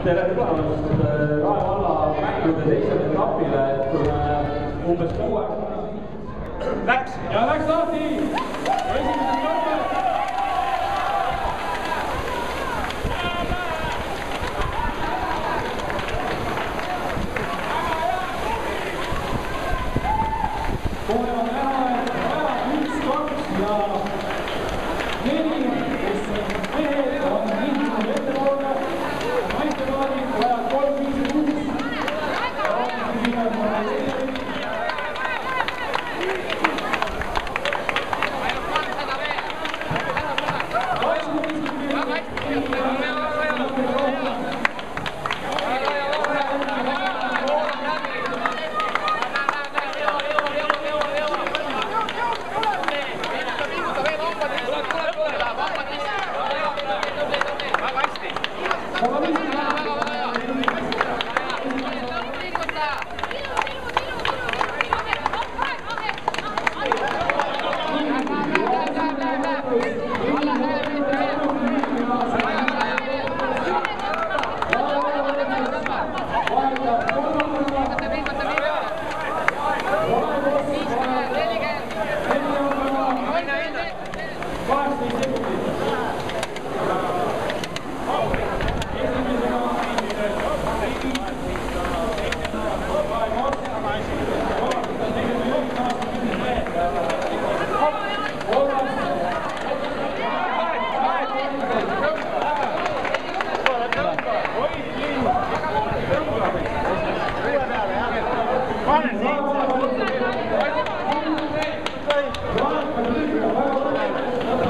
tere tulemast Rae valla mängude teisele etapile, umbes 6 läks lahti! Esimesed kõrged! Kohe on näha, et vajab 1, 2 ja 4, kes mehed on liikunud ettepoole. Naistemaadid vajab 3, 5 ja 6.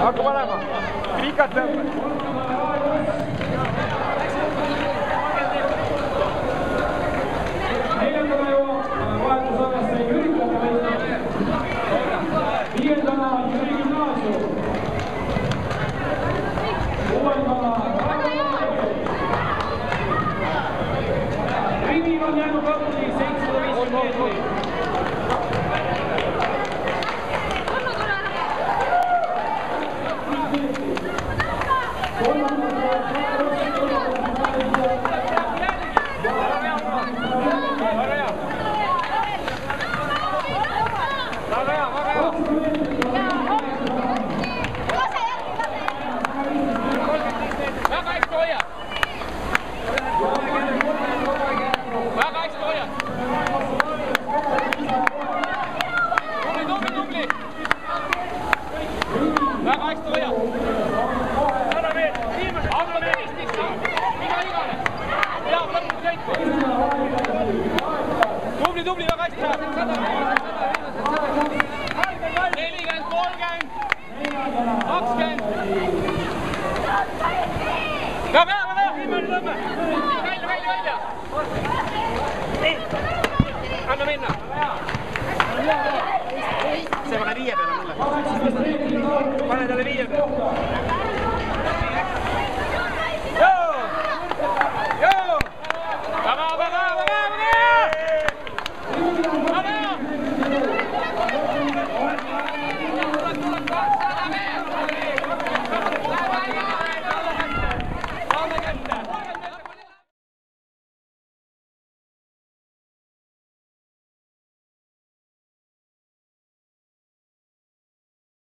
Hakkab olema, pikad tõmbed. Neljandana jõuab vahetusarvesse Jürikata meist. Viiendana Jüri Gümnaasium. Kuuendana Rimil on jäänud lõpuni 750 meetrit. Tubli, väga hästi! 40, 30, 20! Väga hea! Viimane tõmme! Välja! Anna minna! See pane 5 peale mulle! Pane talle 5 peale!